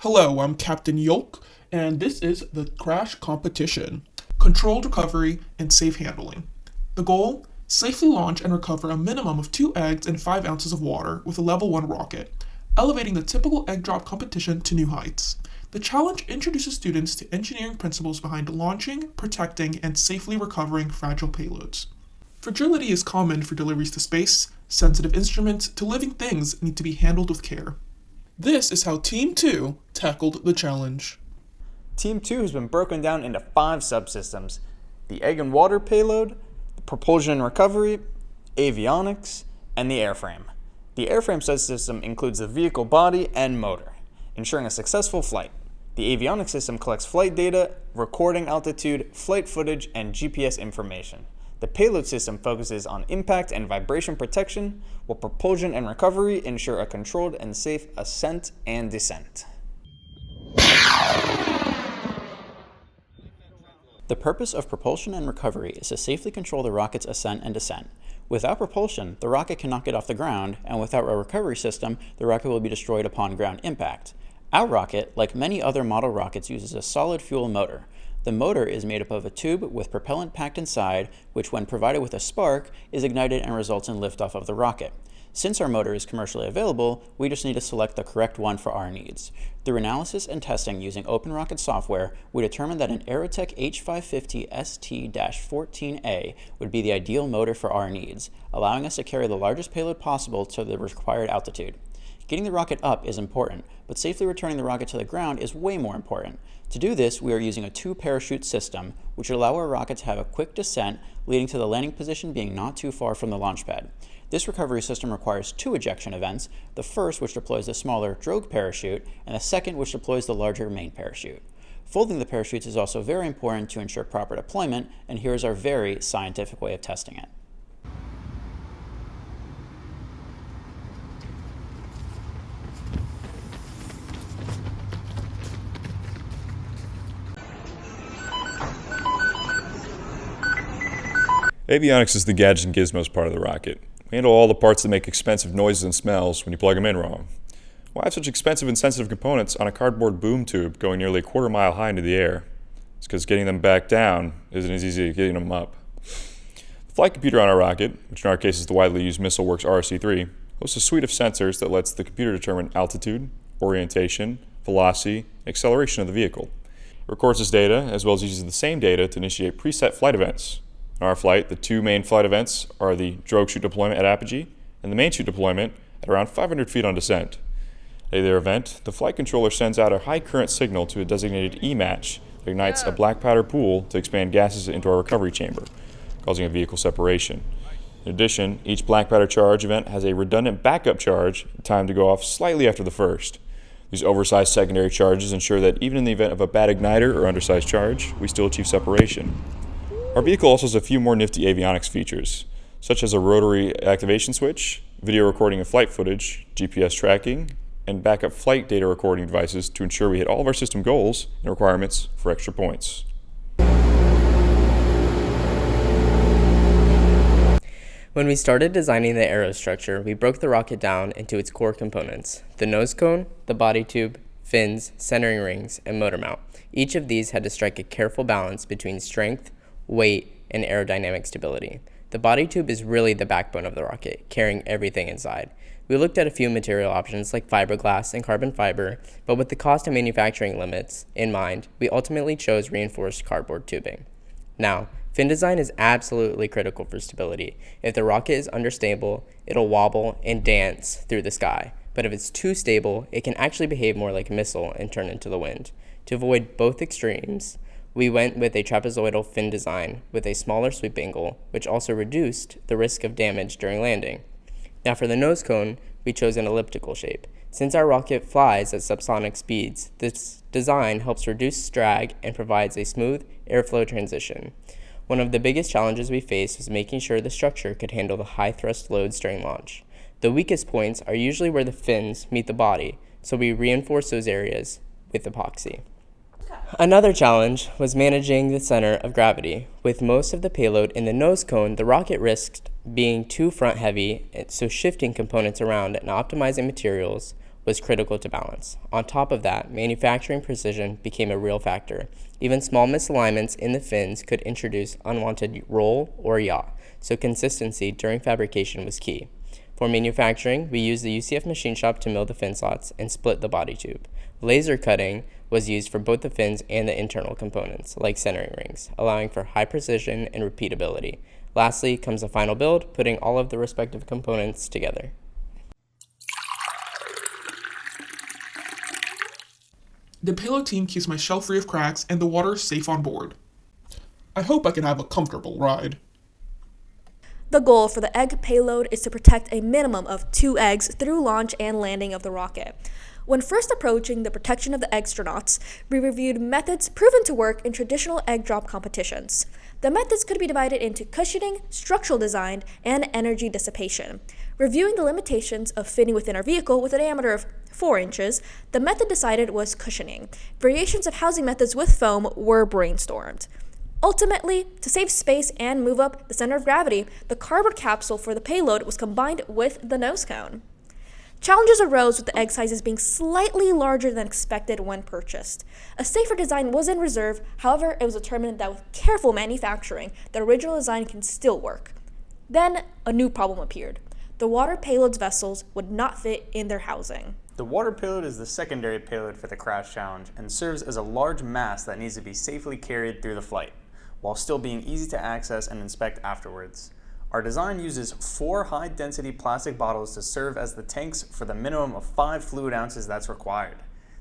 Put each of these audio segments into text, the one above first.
Hello, I'm Captain Yolk, and this is the crash competition. Controlled recovery and safe handling. The goal? Safely launch and recover a minimum of 2 eggs and 5 ounces of water with a level 1 rocket, elevating the typical egg drop competition to new heights. The challenge introduces students to engineering principles behind launching, protecting, and safely recovering fragile payloads. Fragility is common for deliveries to space. Sensitive instruments to living things need to be handled with care. This is how Team 2 tackled the challenge. Team 2 has been broken down into 5 subsystems: the egg and water payload, the propulsion and recovery, avionics, and the airframe. The airframe subsystem includes the vehicle body and motor, ensuring a successful flight. The avionics system collects flight data, recording altitude, flight footage, and GPS information. The payload system focuses on impact and vibration protection, while propulsion and recovery ensure a controlled and safe ascent and descent. The purpose of propulsion and recovery is to safely control the rocket's ascent and descent. Without propulsion, the rocket cannot get off the ground, and without a recovery system, the rocket will be destroyed upon ground impact. Our rocket, like many other model rockets, uses a solid fuel motor. The motor is made up of a tube with propellant packed inside, which when provided with a spark, is ignited and results in liftoff of the rocket. Since our motor is commercially available, we just need to select the correct one for our needs. Through analysis and testing using OpenRocket software, we determined that an Aerotech H550 ST-14A would be the ideal motor for our needs, allowing us to carry the largest payload possible to the required altitude. Getting the rocket up is important, but safely returning the rocket to the ground is way more important. To do this, we are using a 2-parachute system, which would allow our rocket to have a quick descent, leading to the landing position being not too far from the launch pad. This recovery system requires 2 ejection events, the first which deploys the smaller drogue parachute, and the second which deploys the larger main parachute. Folding the parachutes is also very important to ensure proper deployment, and here is our very scientific way of testing it. Avionics is the gadgets and gizmos part of the rocket. We handle all the parts that make expensive noises and smells when you plug them in wrong. Why have such expensive and sensitive components on a cardboard boom tube going nearly a quarter mile high into the air? It's because getting them back down isn't as easy as getting them up. The flight computer on our rocket, which in our case is the widely used MissileWorks RC-3, hosts a suite of sensors that lets the computer determine altitude, orientation, velocity, and acceleration of the vehicle. It records this data as well as uses the same data to initiate preset flight events. In our flight, the 2 main flight events are the drogue chute deployment at apogee and the main chute deployment at around 500 feet on descent. At either event, the flight controller sends out a high current signal to a designated E-match that ignites a black powder pool to expand gases into our recovery chamber, causing a vehicle separation. In addition, each black powder charge event has a redundant backup charge timed to go off slightly after the first. These oversized secondary charges ensure that even in the event of a bad igniter or undersized charge, we still achieve separation. Our vehicle also has a few more nifty avionics features, such as a rotary activation switch, video recording of flight footage, GPS tracking, and backup flight data recording devices to ensure we hit all of our system goals and requirements for extra points. When we started designing the aerostructure, we broke the rocket down into its core components: the nose cone, the body tube, fins, centering rings, and motor mount. Each of these had to strike a careful balance between strength, weight, and aerodynamic stability. The body tube is really the backbone of the rocket, carrying everything inside. We looked at a few material options like fiberglass and carbon fiber, but with the cost and manufacturing limits in mind, we ultimately chose reinforced cardboard tubing. Now, fin design is absolutely critical for stability. If the rocket is understable, it'll wobble and dance through the sky. But if it's too stable, it can actually behave more like a missile and turn into the wind. To avoid both extremes, we went with a trapezoidal fin design with a smaller sweep angle, which also reduced the risk of damage during landing. Now for the nose cone, we chose an elliptical shape. Since our rocket flies at subsonic speeds, this design helps reduce drag and provides a smooth airflow transition. One of the biggest challenges we faced was making sure the structure could handle the high thrust loads during launch. The weakest points are usually where the fins meet the body, so we reinforce those areas with epoxy. Another challenge was managing the center of gravity. With most of the payload in the nose cone, the rocket risked being too front heavy, so shifting components around and optimizing materials was critical to balance. On top of that, manufacturing precision became a real factor. Even small misalignments in the fins could introduce unwanted roll or yaw, so consistency during fabrication was key. For manufacturing, we used the UCF machine shop to mill the fin slots and split the body tube. Laser cutting was used for both the fins and the internal components, like centering rings, allowing for high precision and repeatability. Lastly comes the final build, putting all of the respective components together. The payload team keeps my shell free of cracks and the water safe on board. I hope I can have a comfortable ride. The goal for the egg payload is to protect a minimum of 2 eggs through launch and landing of the rocket. When first approaching the protection of the astronauts, we reviewed methods proven to work in traditional egg drop competitions. The methods could be divided into cushioning, structural design, and energy dissipation. Reviewing the limitations of fitting within our vehicle with a diameter of 4 inches, the method decided was cushioning. Variations of housing methods with foam were brainstormed. Ultimately, to save space and move up the center of gravity, the cardboard capsule for the payload was combined with the nose cone. Challenges arose with the egg sizes being slightly larger than expected when purchased. A safer design was in reserve, however, it was determined that with careful manufacturing, the original design can still work. Then, a new problem appeared. The water payload's vessels would not fit in their housing. The water payload is the secondary payload for the crash challenge and serves as a large mass that needs to be safely carried through the flight, while still being easy to access and inspect afterwards. Our design uses 4 high-density plastic bottles to serve as the tanks for the minimum of 5 fluid ounces that's required.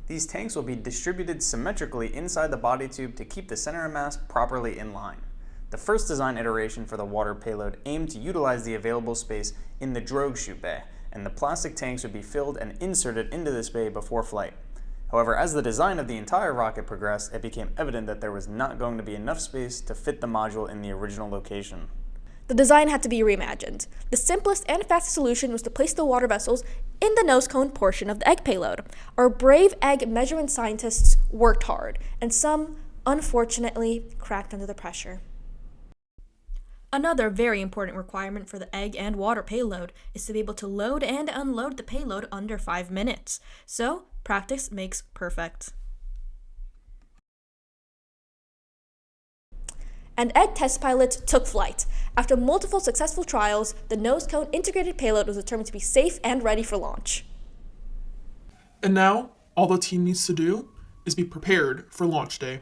These tanks will be distributed symmetrically inside the body tube to keep the center of mass properly in line. The first design iteration for the water payload aimed to utilize the available space in the drogue chute bay, and the plastic tanks would be filled and inserted into this bay before flight. However, as the design of the entire rocket progressed, it became evident that there was not going to be enough space to fit the module in the original location. The design had to be reimagined. The simplest and fastest solution was to place the water vessels in the nose cone portion of the egg payload. Our brave egg measurement scientists worked hard, and some, unfortunately, cracked under the pressure. Another very important requirement for the egg and water payload is to be able to load and unload the payload under 5 minutes. So, practice makes perfect. And egg test pilots took flight. After multiple successful trials, the nose cone integrated payload was determined to be safe and ready for launch. And now, all the team needs to do is be prepared for launch day.